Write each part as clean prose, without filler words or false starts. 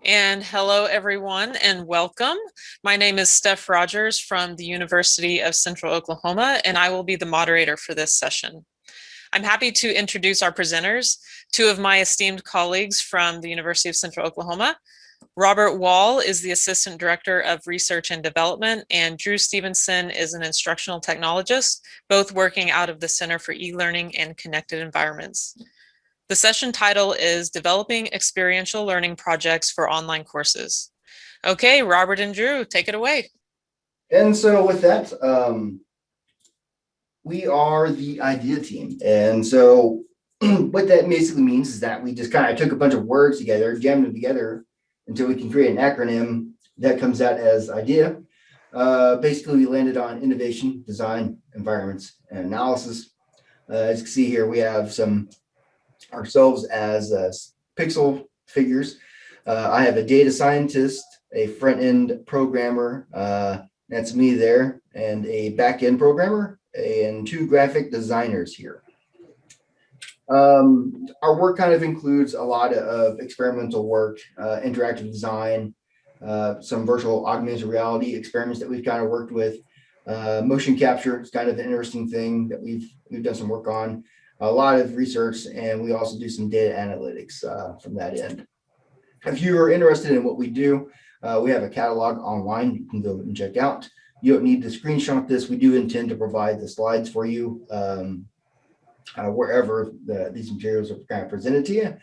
And hello, everyone, and welcome. My name is Steph Rogers from the University of Central Oklahoma, and I will be the moderator for this session. I'm happy to introduce our presenters, two of my esteemed colleagues from the University of Central Oklahoma. Robert Wall is the Assistant Director of Research and Development, and Drew Stevenson is an instructional technologist, both working out of the Center for E-Learning and Connected Environments. The session title is Developing Experiential Learning Projects for Online Courses. Okay, Robert and Drew, take it away. And so with that, we are the IDEA team. And so what that basically means is that we just kind of took a bunch of words together, jammed them together until we can create an acronym that comes out as IDEA. Basically, we landed on innovation, design, environments, and analysis. As you can see here, we have some ourselves as pixel figures. I have a data scientist, a front-end programmer, that's me there, and a back-end programmer, and two graphic designers here. Our work kind of includes a lot of experimental work, interactive design, some virtual augmented reality experiments that we've kind of worked with. Motion capture is kind of an interesting thing that we've done some work on. A lot of research, and we also do some data analytics from that end. If you are interested in what we do, we have a catalog online you can go and check out. You don't need to screenshot this. We do intend to provide the slides for you wherever these materials are kind of presented to you.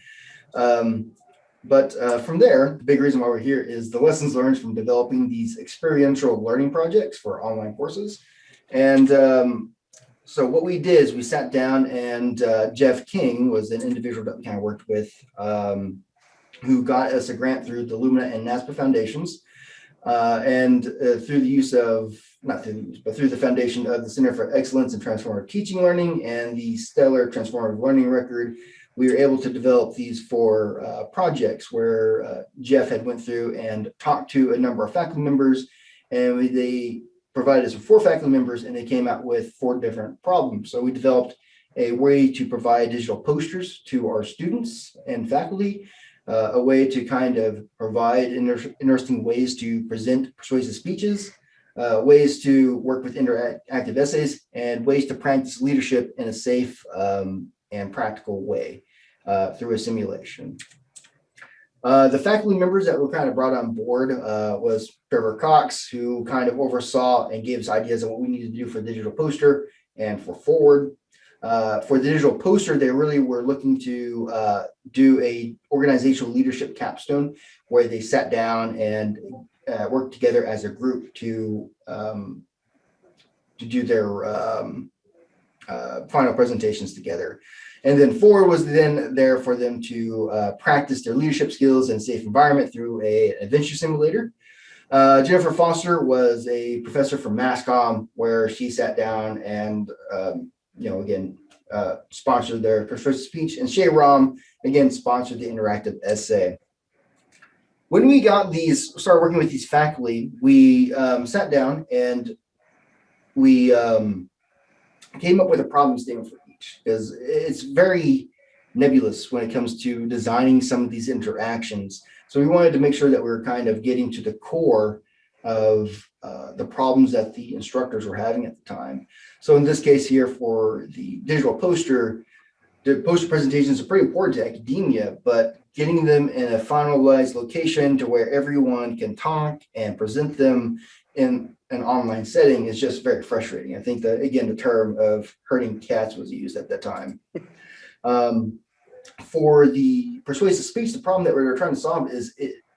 But from there, the big reason why we're here is the lessons learned from developing these experiential learning projects for online courses. And so what we did is we sat down, and Jeff King was an individual that we kind of worked with who got us a grant through the Lumina and NASPA foundations. And through the use of, not through the use, but through the foundation of the Center for Excellence in Transformative Teaching Learning and the Stellar Transformative Learning Record, we were able to develop these four projects where Jeff had went through and talked to a number of faculty members, and they provided us with four faculty members, and they came out with four different problems. So we developed a way to provide digital posters to our students and faculty, a way to kind of provide interesting ways to present persuasive speeches, ways to work with interactive essays, and ways to practice leadership in a safe and practical way through a simulation. The faculty members that were kind of brought on board was Trevor Cox, who kind of oversaw and gave us ideas on what we needed to do for the digital poster and for Forward. For the digital poster, they really were looking to do a organizational leadership capstone where they sat down and worked together as a group to do their final presentations together. And then Forward was then there for them to practice their leadership skills in a safe environment through an adventure simulator. Jennifer Foster was a professor from MassCom, where she sat down and, again, sponsored their persuasive speech. And Shay Ram, again, sponsored the interactive essay. When we started working with these faculty, we sat down and we came up with a problem statement for each, because it's very nebulous when it comes to designing some of these interactions. So we wanted to make sure that we were kind of getting to the core of the problems that the instructors were having at the time. So in this case here, for the digital poster, the poster presentations are pretty important to academia, but getting them in a finalized location to where everyone can talk and present them in an online setting is just very frustrating. I think that, again, the term of herding cats was used at that time. For the persuasive speech, the problem that we're trying to solve is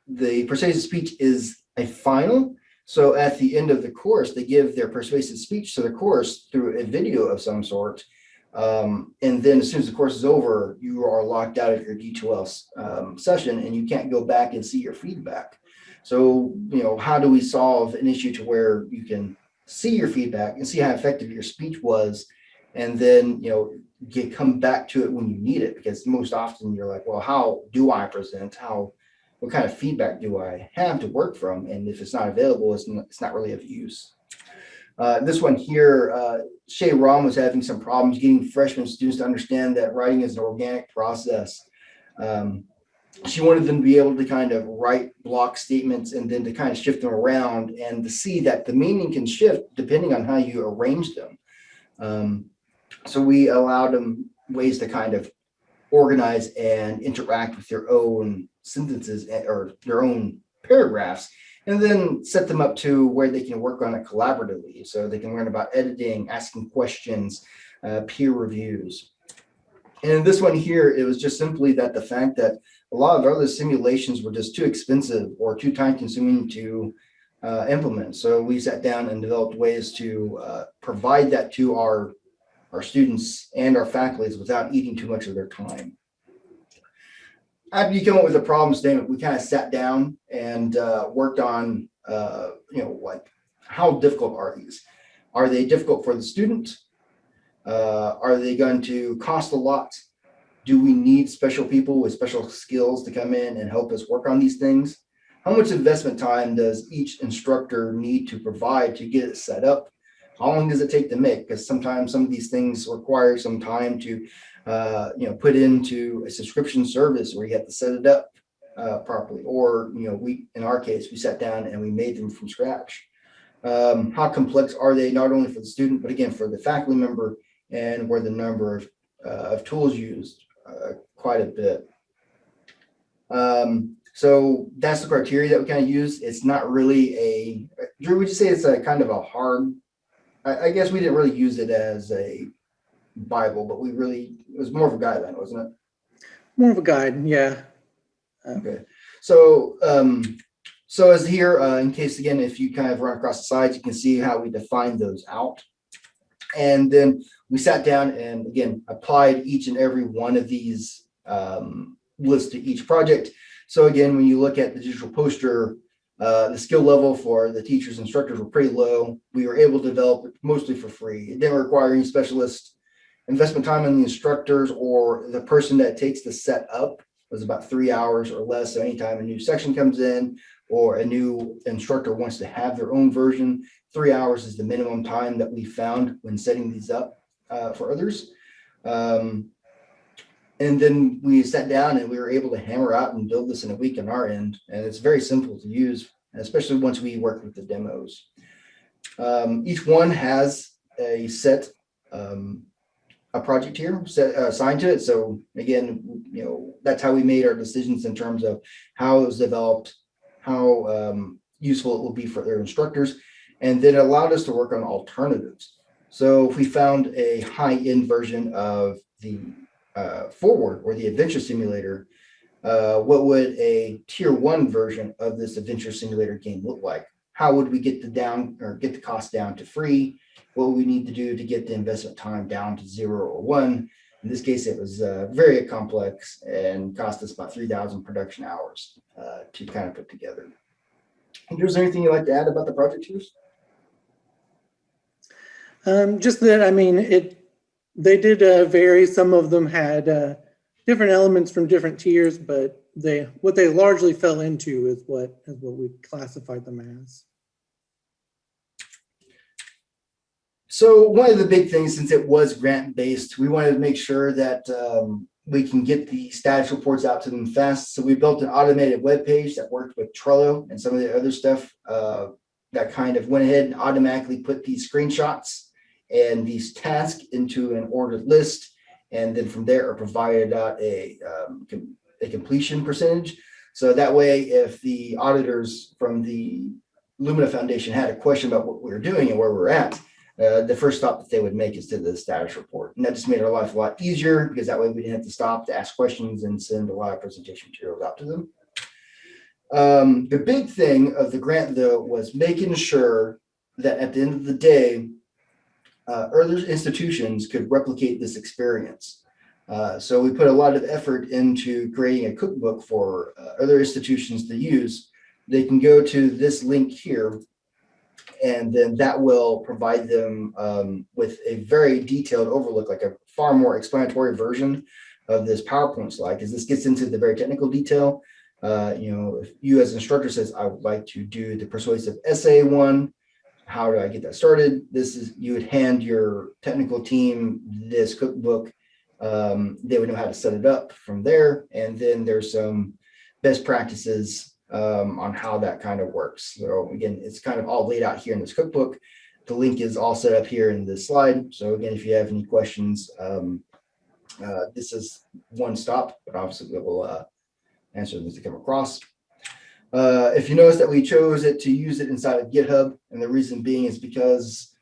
the persuasive speech is a final. So at the end of the course, they give their persuasive speech to the course through a video of some sort. And then as soon as the course is over, you are locked out of your D2L session, and you can't go back and see your feedback. So, how do we solve an issue to where you can see your feedback and see how effective your speech was, and then, come back to it when you need it? Because most often you're like, well, how do I present? What kind of feedback do I have to work from? And if it's not available, it's not really of use. This one here, Shay Ram was having some problems getting freshman students to understand that writing is an organic process. she wanted them to be able to kind of write block statements and then to kind of shift them around and to see that the meaning can shift depending on how you arrange them. So we allowed them ways to kind of organize and interact with their own sentences or their own paragraphs, and then set them up to where they can work on it collaboratively. So they can learn about editing, asking questions, peer reviews. And this one here, it was just simply that the fact that a lot of other simulations were just too expensive or too time consuming to implement. So we sat down and developed ways to provide that to our students and our faculties without eating too much of their time. After you come up with a problem statement, we kind of sat down and worked on, like how difficult are these? Are they difficult for the student? Are they going to cost a lot? Do we need special people with special skills to come in and help us work on these things? How much investment time does each instructor need to provide to get it set up? How long does it take to make? Because sometimes some of these things require some time to, put into a subscription service where you have to set it up properly. Or, in our case, we sat down and we made them from scratch. How complex are they, not only for the student, but again, for the faculty member, and were the number of tools used quite a bit. So that's the criteria that we kind of use. It's not really Drew, would you say it's a kind of a hard, I guess we didn't really use it as a Bible, but it was more of a guideline, wasn't it? More of a guide, yeah. Okay. So, so as here, in case, again, if you kind of run across the slides, you can see how we define those out. And then we sat down and, again, applied each and every one of these lists to each project. So, again, when you look at the digital poster, the skill level for the teachers and instructors were pretty low. We were able to develop it mostly for free. It didn't require any specialist investment time in the instructors, or the person that takes the set up was about 3 hours or less. So anytime a new section comes in or a new instructor wants to have their own version, 3 hours is the minimum time that we found when setting these up for others. And then we sat down and we were able to hammer out and build this in a week on our end. And it's very simple to use, especially once we work with the demos. Each one has a set, a project here assigned to it. So again, that's how we made our decisions in terms of how it was developed, how useful it will be for their instructors, and then it allowed us to work on alternatives. So if we found a high-end version of the Forward or the Adventure Simulator, what would a tier 1 version of this Adventure Simulator game look like? How would we get the cost down to free? What we need to do to get the investment time down to 0 or 1. In this case, it was very complex and cost us about 3,000 production hours to kind of put together. Is there anything you'd like to add about the project here? Just that, they did vary. Some of them had different elements from different tiers, but what they largely fell into is what we classified them as. So one of the big things, since it was grant-based, we wanted to make sure that we can get the status reports out to them fast. So we built an automated web page that worked with Trello and some of the other stuff that kind of went ahead and automatically put these screenshots and these tasks into an ordered list. And then from there are provided out a completion percentage. So that way, if the auditors from the Lumina Foundation had a question about what we were doing and where we're at, the first stop that they would make is to the status report. And that just made our life a lot easier, because that way we didn't have to stop to ask questions and send a lot of presentation materials out to them. The big thing of the grant, though, was making sure that at the end of the day, other institutions could replicate this experience. So we put a lot of effort into creating a cookbook for other institutions to use. They can go to this link here, and then that will provide them with a very detailed overlook, like a far more explanatory version of this PowerPoint slide, because this gets into the very technical detail. If you as an instructor says, I would like to do the persuasive essay one, how do I get that started? You would hand your technical team this cookbook. They would know how to set it up from there. And then there's some best practices on how that kind of works. So again, it's kind of all laid out here in this cookbook. The link is all set up here in this slide. So again, if you have any questions, this is one stop, but obviously we will answer them as they come across. If you notice that we chose it to use it inside of GitHub, and the reason being is because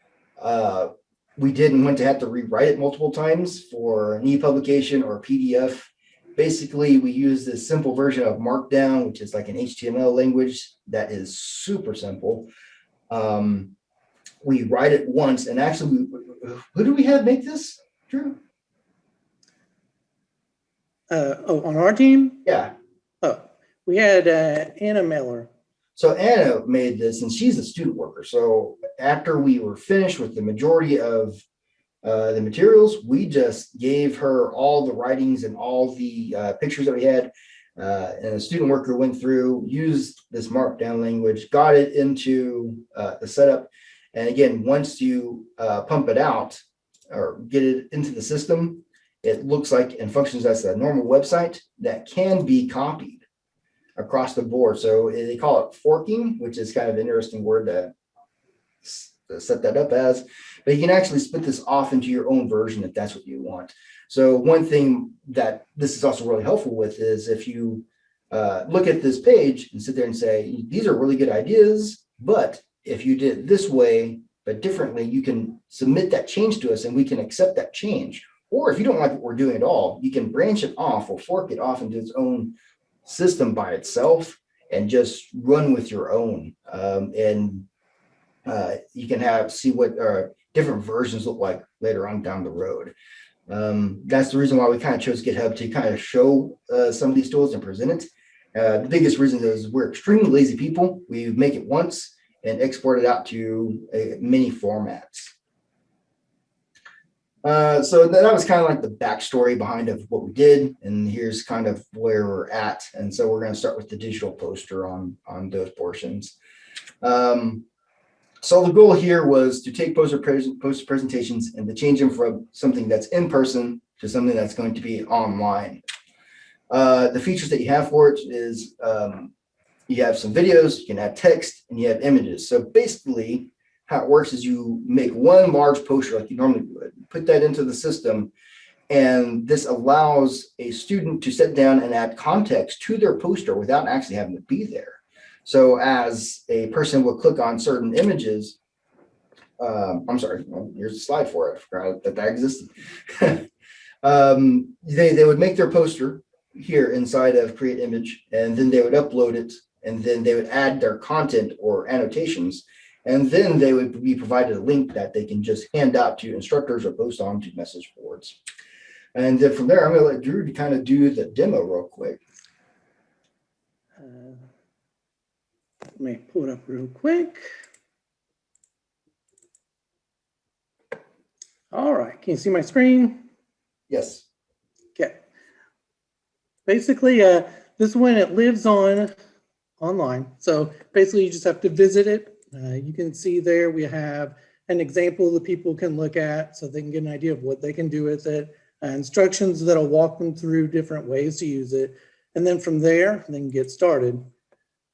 we didn't want to have to rewrite it multiple times for an e-publication or PDF. Basically, we use this simple version of Markdown, which is like an HTML language that is super simple. We write it once, and actually, who do we have make this, Drew? On our team? Yeah. Oh, we had Anna Miller. So Anna made this, and she's a student worker. So after we were finished with the majority of the materials, we just gave her all the writings and all the pictures that we had. And a student worker went through, used this Markdown language, got it into the setup. And again, once you pump it out or get it into the system, it looks like and functions as a normal website that can be copied across the board. So they call it forking, which is kind of an interesting word to set that up as, but you can actually split this off into your own version if that's what you want. So one thing that this is also really helpful with is if you look at this page and sit there and say, these are really good ideas, but if you did it this way, but differently, you can submit that change to us and we can accept that change. Or if you don't like what we're doing at all, you can branch it off or fork it off into its own system by itself and just run with your own. You can see what different versions look like later on down the road. That's the reason why we kind of chose GitHub to kind of show some of these tools and present it. The biggest reason is we're extremely lazy people. We make it once and export it out to many formats. So that was kind of like the backstory behind of what we did, and here's kind of where we're at. And so we're going to start with the digital poster on those portions. So the goal here was to take poster presentations and to change them from something that's in person to something that's going to be online. The features that you have for it is you have some videos, you can add text, and you have images. So basically, how it works is you make one large poster like you normally would, put that into the system, and this allows a student to sit down and add context to their poster without actually having to be there. So as a person will click on certain images, I'm sorry, well, here's a slide for it. I forgot that existed. They would make their poster here inside of Create Image, and then they would upload it, and then they would add their content or annotations, and then they would be provided a link that they can just hand out to instructors or post on to message boards. And then from there, I'm going to let Drew to kind of do the demo real quick. Let me pull it up real quick. All right, can you see my screen? Yes. Okay. Basically, this one, it lives online. So basically, you just have to visit it. You can see there we have an example that people can look at so they can get an idea of what they can do with it, instructions that'll walk them through different ways to use it. And then from there, they can get started.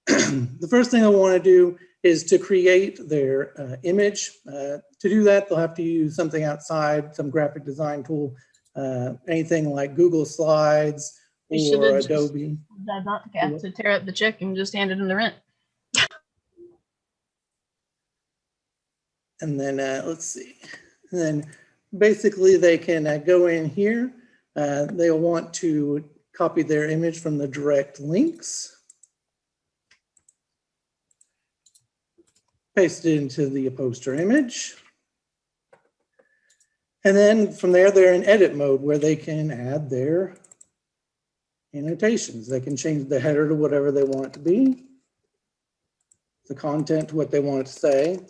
The first thing I want to do is to create their image. To do that, they'll have to use something outside, some graphic design tool, anything like Google Slides or Adobe. I not have to tear up the check and just hand it in the rent. And then let's see. And then basically they can go in here. They'll want to copy their image from the direct links. Paste it into the poster image. And then from there, they're in edit mode where they can add their annotations. They can change the header to whatever they want it to be, the content to what they want it to say.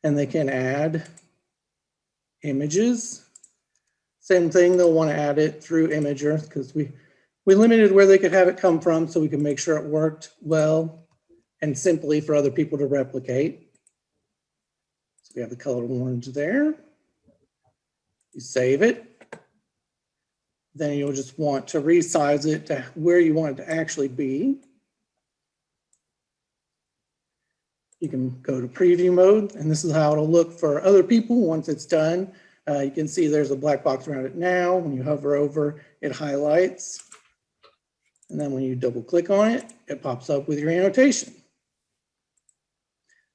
And they can add images. Same thing, they'll want to add it through Imager because we limited where they could have it come from so we can make sure it worked well and simply for other people to replicate. So we have the color orange there. You save it. then you'll just want to resize it to where you want it to actually be. You can go to preview mode, and this is how it'll look for other people once it's done. You can see there's a black box around it now. When you hover over, it highlights. And then when you double click on it, it pops up with your annotation.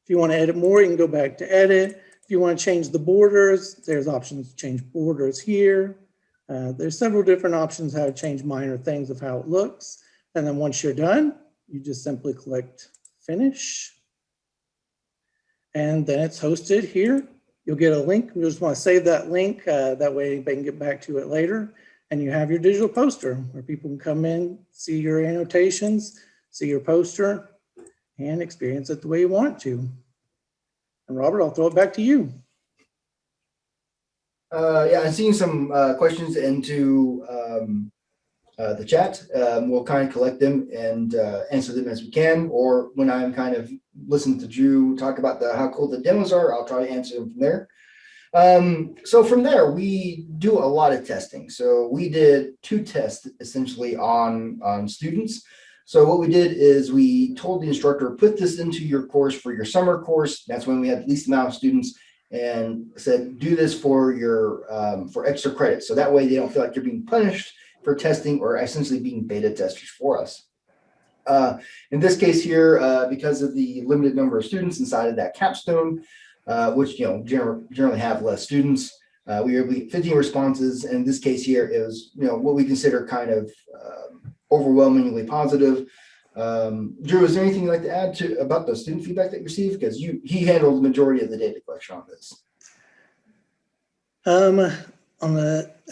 If you want to edit more, you can go back to edit. If you want to change the borders, there's options to change borders here. There's several different options how to change minor things of how it looks. And then once you're done, you just simply click finish. And then it's hosted here. You'll get a link. You just want to save that link. That way anybody can get back to it later. And you have your digital poster where people can come in, see your annotations, see your poster, and experience it the way you want to. And Robert, I'll throw it back to you. Yeah, I'm seeing some questions into the chat. We'll kind of collect them and answer them as we can, or when I'm kind of listening to Drew talk about how cool the demos are, I'll try to answer them from there. So from there, we do a lot of testing. So we did 2 tests essentially on students. So what we did is we told the instructor, put this into your course for your summer course. That's when we had the least amount of students, and said, do this for your for extra credit. So that way they don't feel like you're being punished for testing or essentially being beta testers for us. In this case here, because of the limited number of students inside of that capstone, which generally have less students, we were able to get 15 responses. And in this case here, it was what we consider kind of overwhelmingly positive. Drew, is there anything you'd like to add about the student feedback that you received? Because he handled the majority of the data collection on this.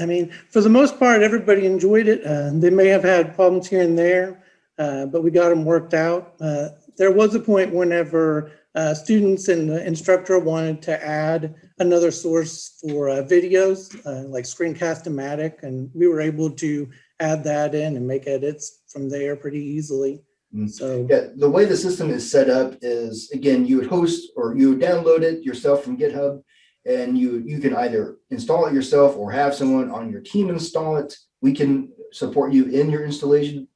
I mean, for the most part, everybody enjoyed it. They may have had problems here and there, but we got them worked out. There was a point whenever students and the instructor wanted to add another source for videos, like Screencast-O-Matic, and we were able to add that in and make edits from there pretty easily. So yeah, the way the system is set up is, again, you would host or you would download it yourself from GitHub, and you can either install it yourself or have someone on your team install it. We can support you in your installation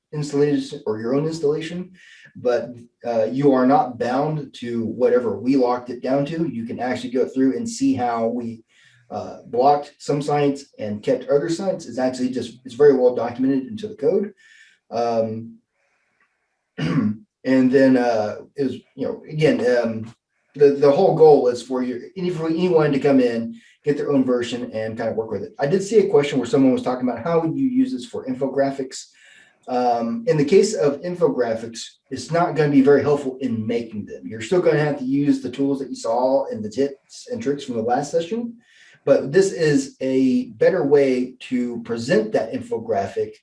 or your own installation, but you are not bound to whatever we locked it down to. You can actually go through and see how we blocked some sites and kept other sites. It's actually it's very well documented into the code. And then is again, the whole goal is for anyone to come in, get their own version, and kind of work with it. I did see a question where someone was talking about how would you use this for infographics. In the case of infographics, it's not going to be very helpful in making them. You're still going to have to use the tools that you saw in the tips and tricks from the last session, but this is a better way to present that infographic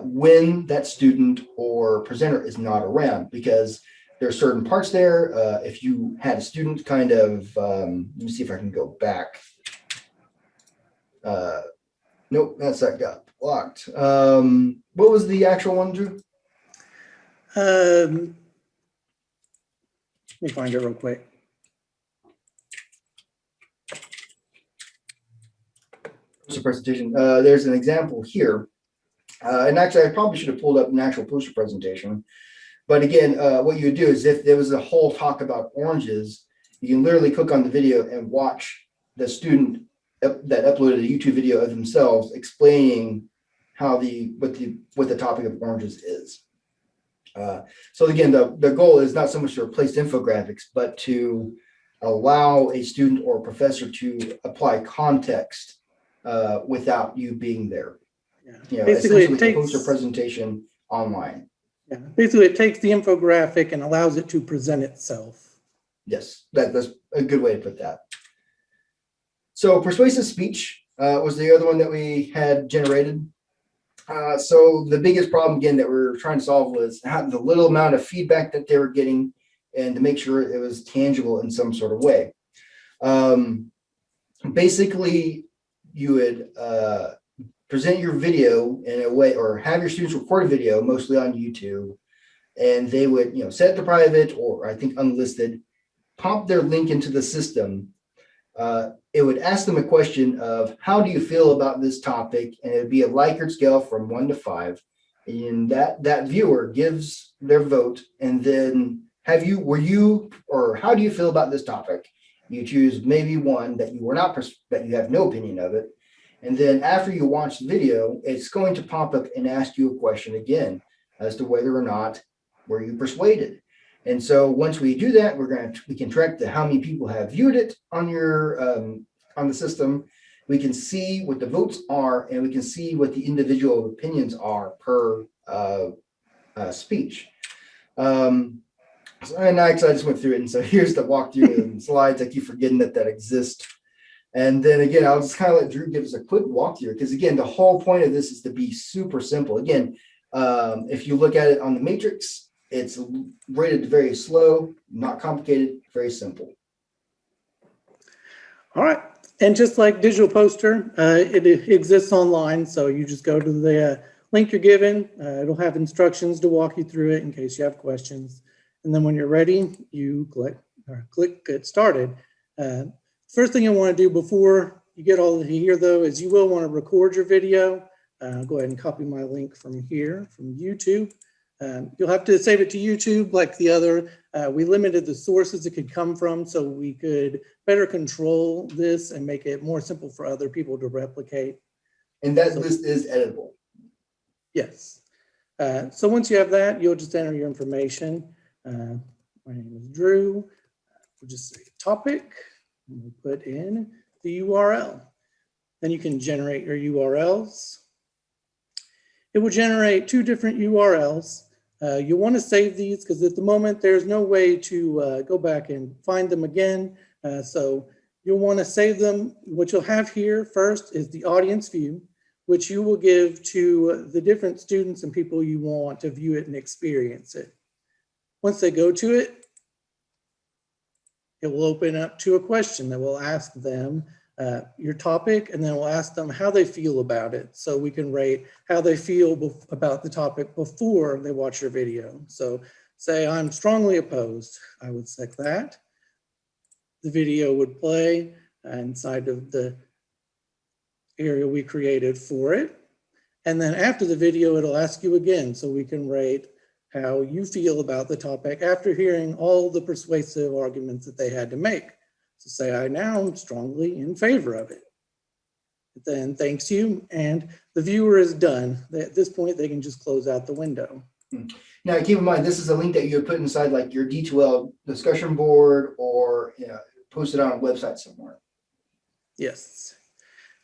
when that student or presenter is not around, because there are certain parts there. If you had a student kind of, let me see if I can go back. Nope, that got blocked. What was the actual one, Drew? let me find it real quick. Poster presentation. There's an example here. And actually, I probably should have pulled up an actual poster presentation. But again, what you would do is if there was a whole talk about oranges, you can literally click on the video and watch the student that uploaded a YouTube video of themselves explaining how what the topic of oranges is. So again, the goal is not so much to replace infographics, but to allow a student or a professor to apply context without you being there. Yeah. Basically, it takes a poster presentation online. Yeah, basically, it takes the infographic and allows it to present itself. Yes, that's a good way to put that. So persuasive speech was the other one that we had generated. So the biggest problem, again, that we were trying to solve was the little amount of feedback that they were getting and to make sure it was tangible in some sort of way. Basically, you would present your video in a way, or have your students record a video, mostly on YouTube, and they would, set it to private or I think unlisted, pop their link into the system, it would ask them a question of how do you feel about this topic, and it'd be a Likert scale from 1 to 5, and that viewer gives their vote, and then how do you feel about this topic? You choose maybe one that you were not that you have no opinion of it, and then after you watch the video, it's going to pop up and ask you a question again as to whether or not were you persuaded. And so once we do that, we can track how many people have viewed it on your on the system. We can see what the votes are, and we can see what the individual opinions are per speech. And I just went through it, and so here's the walkthrough and slides. I keep forgetting that exists. And then again, I'll just kind of let Drew give us a quick walkthrough, because again, the whole point of this is to be super simple. Again, if you look at it on the matrix, it's rated very slow, not complicated, very simple. All right. And just like Digital Poster, it exists online. So you just go to the link you're given. It'll have instructions to walk you through it in case you have questions. And then when you're ready, you click Get Started. First thing you want to do before you get all here, though, is you will want to record your video. Go ahead and copy my link from here, from YouTube. You'll have to save it to YouTube like the other. We limited the sources it could come from so we could better control this and make it more simple for other people to replicate. And that list is editable. Yes. So once you have that, you'll just enter your information. My name is Drew. We'll just say topic. And we'll put in the URL. Then you can generate your URLs. It will generate 2 different URLs. You want to save these because at the moment there's no way to go back and find them again. So you'll want to save them. What you'll have here first is the audience view, which you will give to the different students and people you want to view it and experience it. Once they go to it, it will open up to a question that will ask them your topic, and then we'll ask them how they feel about it. So we can rate how they feel about the topic before they watch your video. So say I'm strongly opposed, I would select that. The video would play inside of the area we created for it. And then after the video, it'll ask you again, so we can rate how you feel about the topic after hearing all the persuasive arguments that they had to make. So say, I now am strongly in favor of it. Then thanks you, and the viewer is done. At this point, they can just close out the window. Now, keep in mind, this is a link that you would put inside like your D2L discussion board or post it on a website somewhere. Yes.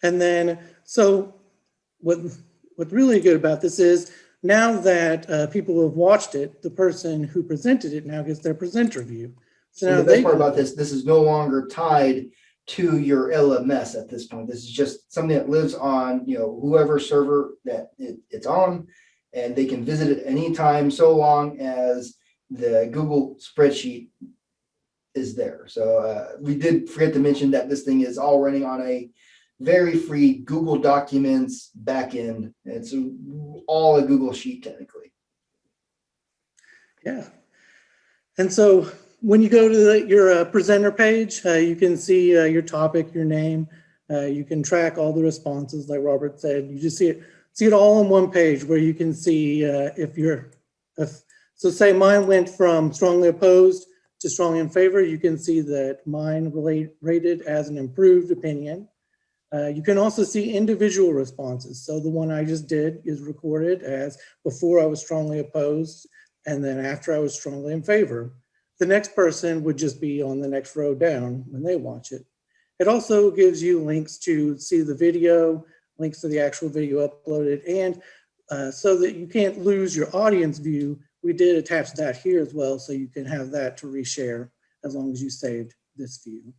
And then, so what's really good about this is now that people have watched it, the person who presented it now gets their presenter view. So the best part about this is no longer tied to your LMS at this point. This is just something that lives on, whoever server that it's on, and they can visit it anytime so long as the Google spreadsheet is there. So we did forget to mention that this thing is all running on a very free Google Documents backend. It's all a Google Sheet technically. Yeah. And so when you go to your presenter page, you can see your topic, your name. You can track all the responses, like Robert said. You just see it all on one page where you can see so say mine went from strongly opposed to strongly in favor. You can see that mine rated as an improved opinion. You can also see individual responses. So the one I just did is recorded as before I was strongly opposed, and then after I was strongly in favor. The next person would just be on the next row down when they watch it. It also gives you links to see the video, links to the actual video uploaded, and so that you can't lose your audience view, we did attach that here as well, so you can have that to reshare as long as you saved this view.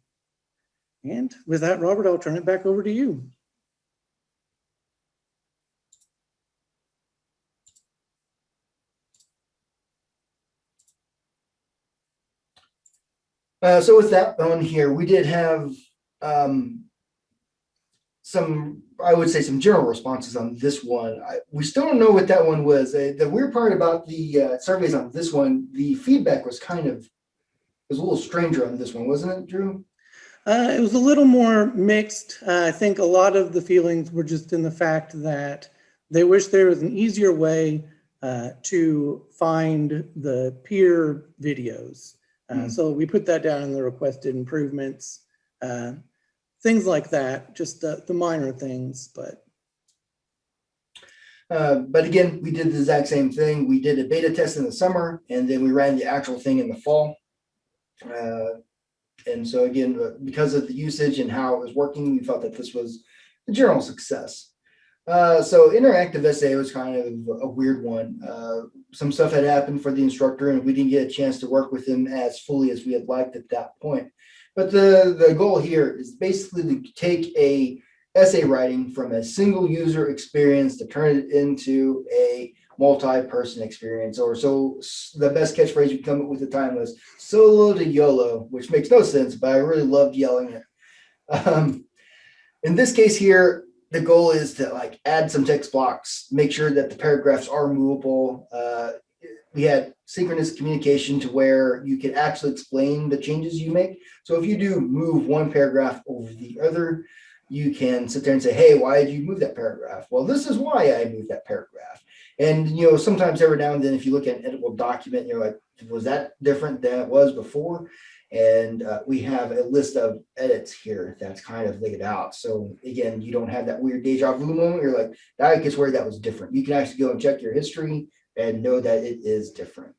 And with that, Robert, I'll turn it back over to you. So with that on here, we did have some, I would say, some general responses on this one. We still don't know what that one was. The weird part about the surveys on this one, the feedback was was a little stranger on this one, wasn't it, Drew? It was a little more mixed. I think a lot of the feelings were just in the fact that they wish there was an easier way to find the peer videos. So we put that down in the requested improvements, things like that, just the minor things, but. But again, we did the exact same thing. We did a beta test in the summer, and then we ran the actual thing in the fall. And so again, because of the usage and how it was working, we felt that this was a general success. So interactive essay was kind of a weird one. Some stuff had happened for the instructor, and we didn't get a chance to work with him as fully as we had liked at that point. But the goal here is basically to take a essay writing from a single user experience to turn it into a multi-person experience. Or so the best catchphrase we come up with at the time was solo to YOLO, which makes no sense, but I really loved yelling it. In this case here, the goal is to like add some text blocks, make sure that the paragraphs are movable. We had synchronous communication to where you can actually explain the changes you make. So if you do move one paragraph over the other, you can sit there and say, hey, why did you move that paragraph? Well, this is why I moved that paragraph. And, you know, sometimes every now and then, if you look at an editable document, you're like, was that different than it was before? And we have a list of edits here that's kind of laid out. So again, you don't have that weird deja vu moment. You're like, I guess where that was different. You can actually go and check your history and know that it is different.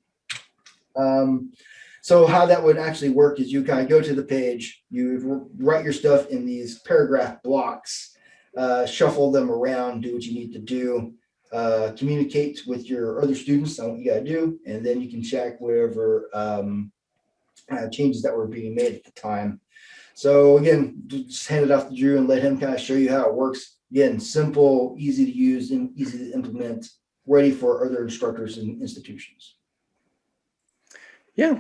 So how that would actually work is you kind of go to the page, you write your stuff in these paragraph blocks, shuffle them around, do what you need to do, communicate with your other students on what you got to do, and then you can check whatever changes that were being made at the time. So again, just hand it off to Drew and let him kind of show you how it works. Again, simple, easy to use, and easy to implement, ready for other instructors and institutions. Yeah.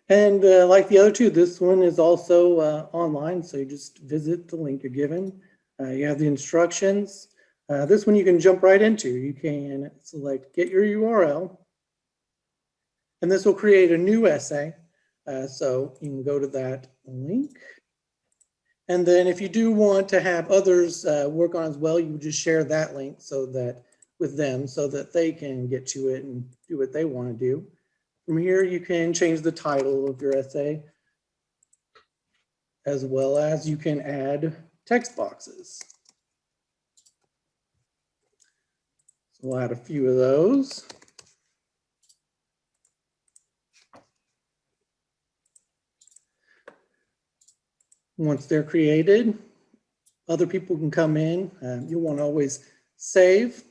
And like the other two, this one is also online. So you just visit the link you're given. You have the instructions. This one you can jump right into. You can select get your URL. And this will create a new essay. So you can go to that link. And then if you do want to have others work on as well, you would just share that link so that with them so that they can get to it and do what they want to do. From here, you can change the title of your essay, as well as you can add text boxes. So we'll add a few of those. Once they're created, other people can come in. You'll want to always save.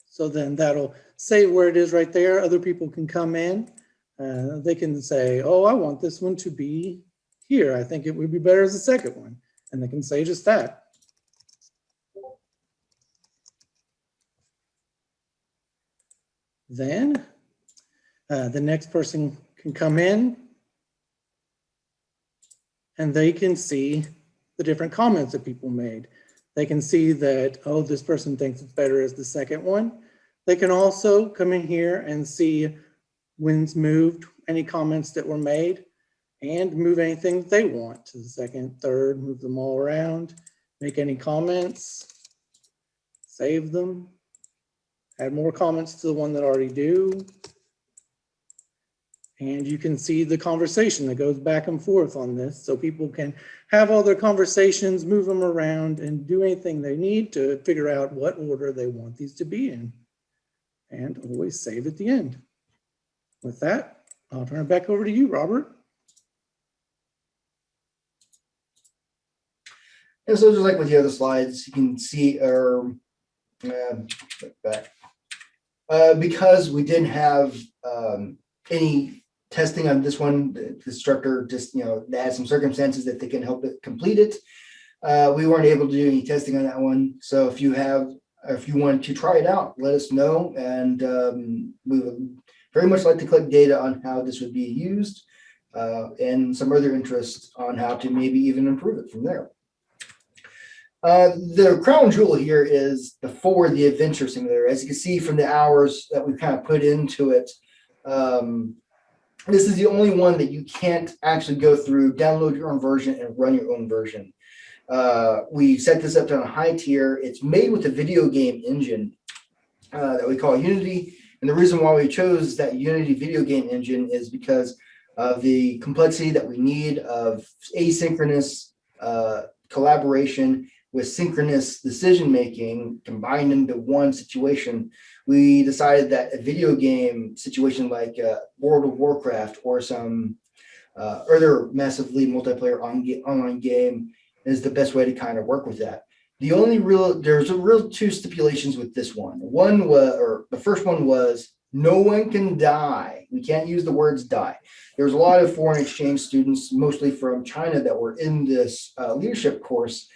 So then that'll save where it is right there. Other people can come in. They can say, oh, I want this one to be here. I think it would be better as a second one. And they can say just that. Then the next person can come in and they can see the different comments that people made. They can see that, oh, this person thinks it's better as the second one. They can also come in here and see when's moved, any comments that were made, and move anything that they want to the second, third, move them all around, make any comments, save them, add more comments to the one that already do. And you can see the conversation that goes back and forth on this. So people can have all their conversations, move them around, and do anything they need to figure out what order they want these to be in. And always save at the end. With that, I'll turn it back over to you, Robert. And so just like with the other slides, you can see because we didn't have any testing on this one, the instructor just, they had some circumstances that they can help it complete it. We weren't able to do any testing on that one. So if you want to try it out, let us know. And we would very much like to collect data on how this would be used and some other interest on how to maybe even improve it from there. The crown jewel here is the Forward the Adventure Simulator. As you can see from the hours that we've kind of put into it, this is the only one that you can't actually go through, download your own version, and run your own version. We set this up to a high tier. It's made with a video game engine that we call Unity. And the reason why we chose that Unity video game engine is because of the complexity that we need of asynchronous collaboration with synchronous decision-making combined into one situation. We decided that a video game situation like World of Warcraft or some other massively multiplayer online game is the best way to kind of work with that. There's a real two stipulations with this one. The first one was no one can die. We can't use the words die. There's a lot of foreign exchange students, mostly from China, that were in this leadership course.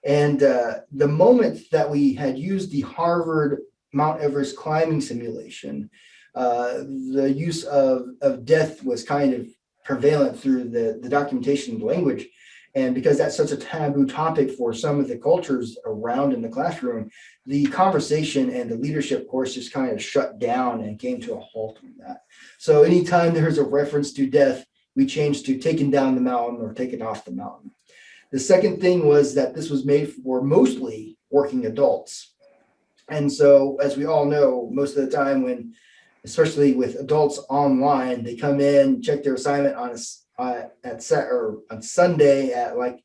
And the moment that we had used the Harvard Mount Everest climbing simulation, the use of death was kind of prevalent through the documentation language. And because that's such a taboo topic for some of the cultures around in the classroom, the conversation and the leadership course just kind of shut down and came to a halt on that. So anytime there's a reference to death, we changed to taken down the mountain or taken off the mountain. The second thing was that this was made for mostly working adults. And so, as we all know, most of the time when, especially with adults online, they come in, check their assignment on Sunday at like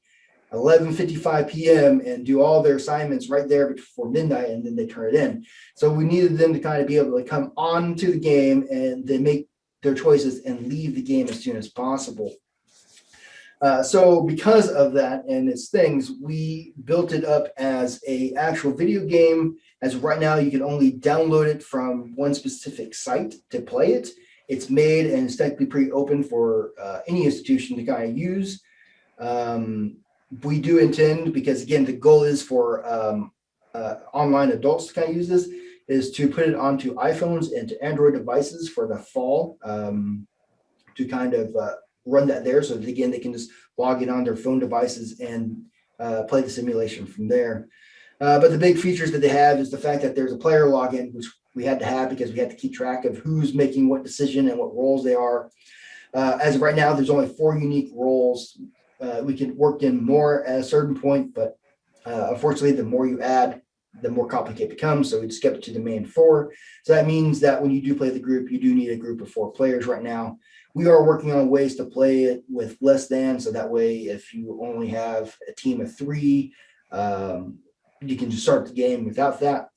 11:55 p.m. and do all their assignments right there before midnight, and then they turn it in. So we needed them to kind of be able to come on to the game and they make their choices and leave the game as soon as possible. So because of that and its things, we built it up as a actual video game. As of right now, you can only download it from one specific site to play it. It's made and it's technically pretty open for any institution to kind of use. We do intend, because again, the goal is for online adults to kind of use this, is to put it onto iPhones and to Android devices for the fall, to kind of run that there. So that, again, they can just log in on their phone devices and play the simulation from there. But the big features that they have is the fact that there's a player login, which we had to have because we had to keep track of who's making what decision and what roles they are. As of right now, there's only 4 unique roles. We can work in more at a certain point, but unfortunately, the more you add, the more complicated it becomes. So we just kept it to the main 4. So that means that when you do play the group, you do need a group of 4 players right now. We are working on ways to play it with less than, so that way, if you only have a team of 3, you can just start the game without that.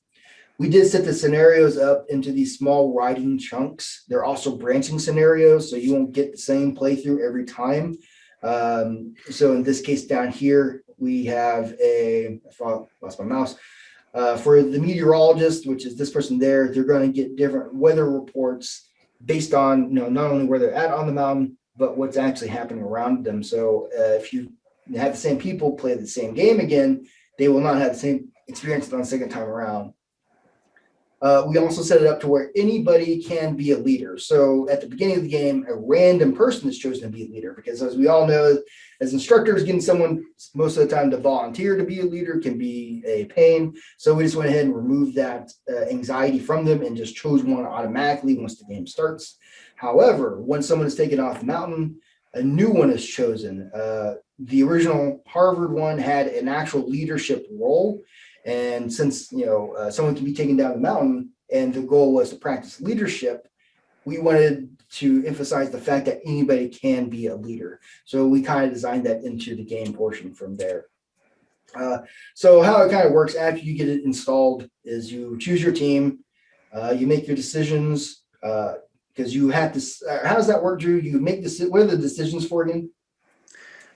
We did set the scenarios up into these small writing chunks. They're also branching scenarios, so you won't get the same playthrough every time. So in this case down here, we have I lost my mouse. For the meteorologist, which is this person there, they're going to get different weather reports based on, not only where they're at on the mountain, but what's actually happening around them. So if you have the same people play the same game again, they will not have the same experience on the second time around. We also set it up to where anybody can be a leader. So at the beginning of the game, a random person is chosen to be a leader, because as we all know, as instructors, getting someone most of the time to volunteer to be a leader can be a pain. So we just went ahead and removed that anxiety from them and just chose one automatically once the game starts. However, when someone is taken off the mountain, a new one is chosen. The original Harvard one had an actual leadership role. And since, someone can be taken down the mountain and the goal was to practice leadership, we wanted to emphasize the fact that anybody can be a leader. So we kind of designed that into the game portion from there. So how it kind of works after you get it installed is you choose your team, you make your decisions, because you have to, how does that work, Drew? You make what are the decisions for again?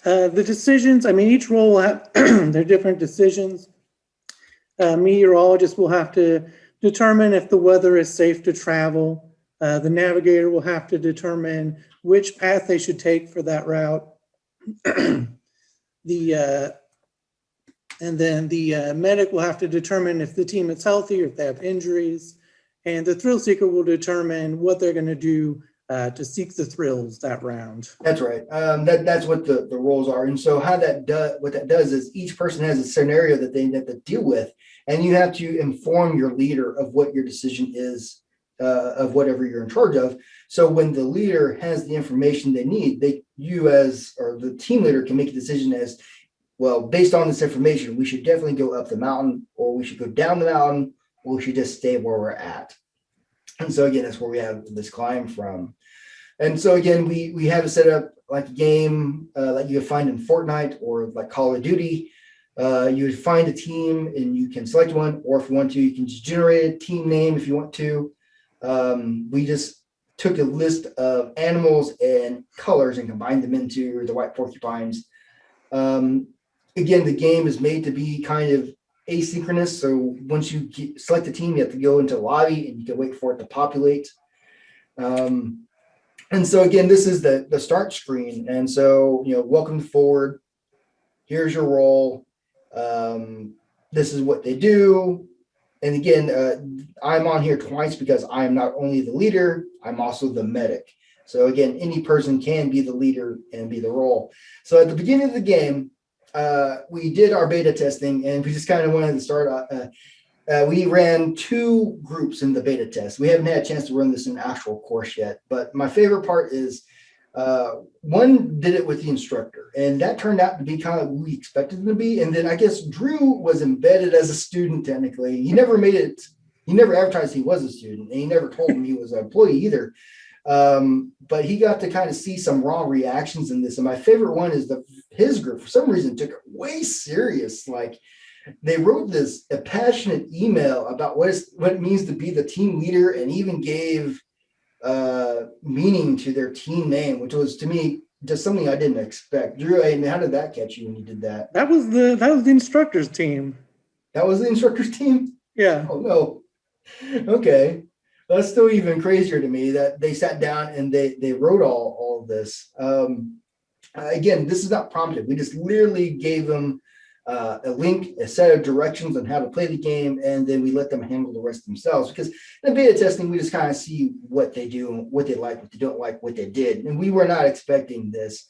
The decisions, each role will have their different decisions. Meteorologist will have to determine if the weather is safe to travel. The navigator will have to determine which path they should take for that route. And then the medic will have to determine if the team is healthy or if they have injuries. And the thrill seeker will determine what they're going to do to seek the thrills that round. That's right. That's what the roles are. And so what that does is each person has a scenario that they have to deal with, and you have to inform your leader of what your decision is of whatever you're in charge of. So when the leader has the information they need, the team leader can make a decision as, well, based on this information, we should definitely go up the mountain, or we should go down the mountain, or we should just stay where we're at. And so again, that's where we have this climb from. And so again, we have it set up like a game like you would find in Fortnite or like Call of Duty. You would find a team and you can select one, or if you want to, you can just generate a team name if you want to. We just took a list of animals and colors and combined them into the white porcupines. Again, the game is made to be kind of asynchronous. So once you select a team, you have to go into the lobby and you can wait for it to populate. And so again, this is the start screen. And so, welcome forward. Here's your role. This is what they do. And again, I'm on here twice because I'm not only the leader, I'm also the medic. So again, any person can be the leader and be the role. So at the beginning of the game, we did our beta testing, and we just kind of wanted to start. We ran 2 groups in the beta test. We haven't had a chance to run this in actual course yet, but my favorite part is one did it with the instructor, and that turned out to be kind of what we expected it to be. And then I guess Drew was embedded as a student technically. He never advertised he was a student, and he never told him he was an employee either. But he got to kind of see some raw reactions in this. And my favorite one is his group, for some reason, took it way serious. Like, they wrote a passionate email about what it means to be the team leader, and even gave meaning to their team name, which was, to me, just something I didn't expect. Drew, how did that catch you when you did that? That was the instructor's team. That was the instructor's team? Yeah. Oh, no. Okay. That's still even crazier to me that they sat down and they wrote all of this. Again, this is not prompted. We just literally gave them a link, a set of directions on how to play the game, and then we let them handle the rest themselves. Because in beta testing, we just kind of see what they do, what they like, what they don't like, what they did, and we were not expecting this.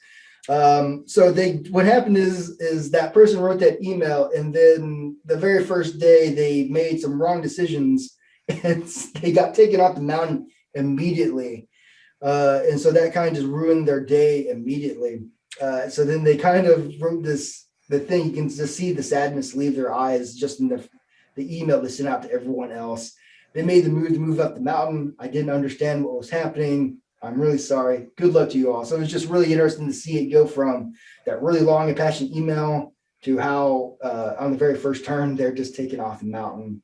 So what happened is that person wrote that email, and then the very first day they made some wrong decisions, and they got taken off the mountain immediately. And so that kind of just ruined their day immediately. So then they kind of wrote the thing, you can just see the sadness leave their eyes just in the email they sent out to everyone else. They made the move up the mountain. I didn't understand what was happening. I'm really sorry. Good luck to you all. So it was just really interesting to see it go from that really long and passionate email to how on the very first turn, they're just taking off the mountain.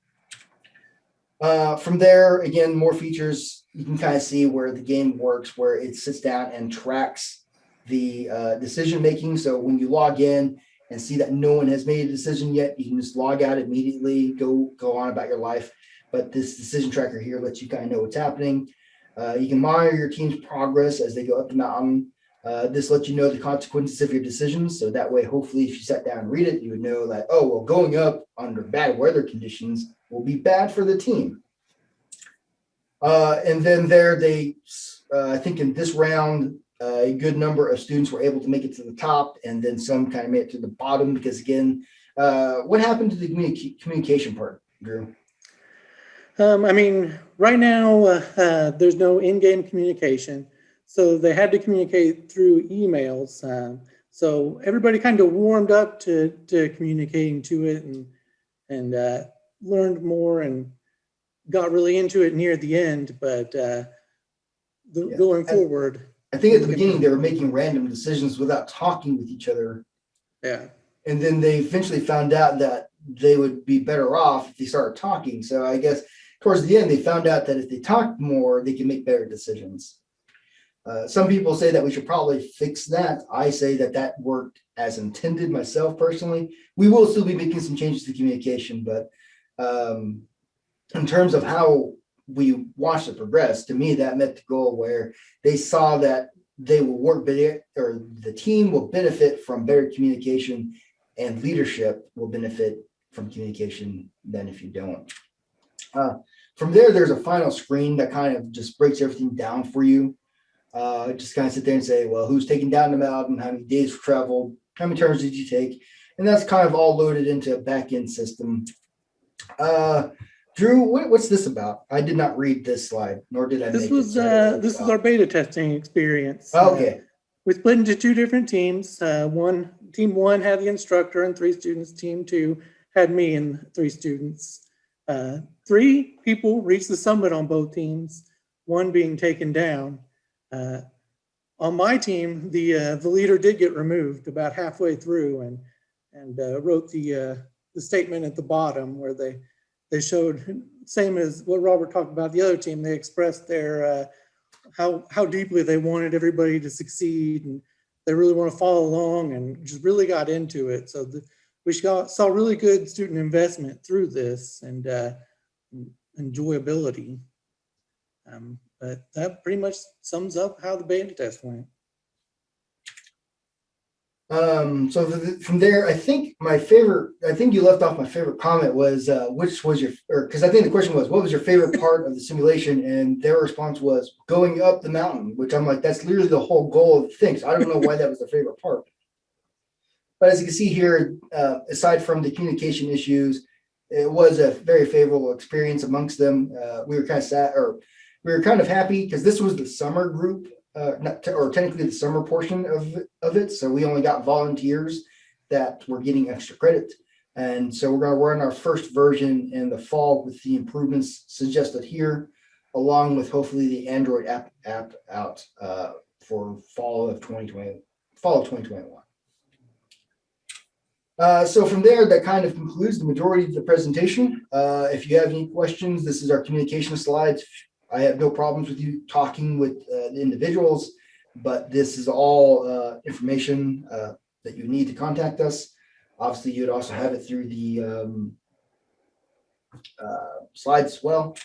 From there, again, more features. You can kind of see where the game works, where it sits down and tracks the decision making. So when you log in and see that no one has made a decision yet, you can just log out immediately, go on about your life. But this decision tracker here lets you kind of know what's happening. You can monitor your team's progress as they go up the mountain. This lets you know the consequences of your decisions. So that way, hopefully, if you sat down and read it, you would know that, oh, well, going up under bad weather conditions will be bad for the team. And then I think in this round, a good number of students were able to make it to the top, and then some kind of made it to the bottom because, again, what happened to the communication part, Drew? Right now, there's no in-game communication, so they had to communicate through emails. So everybody kind of warmed up to communicating to it and learned more and got really into it near the end. But going forward, I think at the beginning they were making random decisions without talking with each other. Yeah. And then they eventually found out that they would be better off if they started talking. So I guess towards the end, they found out that if they talked more, they can make better decisions. Some people say that we should probably fix that. I say that worked as intended myself personally. We will still be making some changes to communication, but in terms of how we watched it progress, to me, that met the goal where they saw that they will work better, or the team will benefit from better communication, and leadership will benefit from communication than if you don't. From there, there's a final screen that kind of just breaks everything down for you. Just kind of sit there and say, well, who's taking down the mountain? How many days traveled? How many turns did you take? And that's kind of all loaded into a back-end system. Drew, what's this about? I did not read this slide, nor did I This make was it. So I don't know this is what our beta testing experience. it's about. Okay. We split into two different teams. Team one had the instructor and 3 students. Team two had me and 3 students. 3 people reached the summit on both teams, 1 being taken down. On my team, the leader did get removed about halfway through and wrote the statement at the bottom where they showed, same as what Robert talked about the other team, they expressed their how deeply they wanted everybody to succeed, and they really want to follow along, and just really got into it. So we saw really good student investment through this and enjoyability. But that pretty much sums up how the beta test went. So from there, I think you left off my favorite comment was, which was because I think the question was, what was your favorite part of the simulation? And their response was going up the mountain, which I'm like, that's literally the whole goal of the thing. So I don't know why that was their favorite part. But as you can see here, aside from the communication issues, it was a very favorable experience amongst them. We were kind of sad, or we were kind of happy because this was the summer group. Or technically the summer portion of it. So we only got volunteers that were getting extra credit. And so we're going to run our first version in the fall with the improvements suggested here, along with hopefully the Android app out for fall of 2021. So from there, that kind of concludes the majority of the presentation. If you have any questions, this is our communication slides. I have no problems with you talking with the individuals, but this is all information that you need to contact us. Obviously, you'd also have it through the slides as well.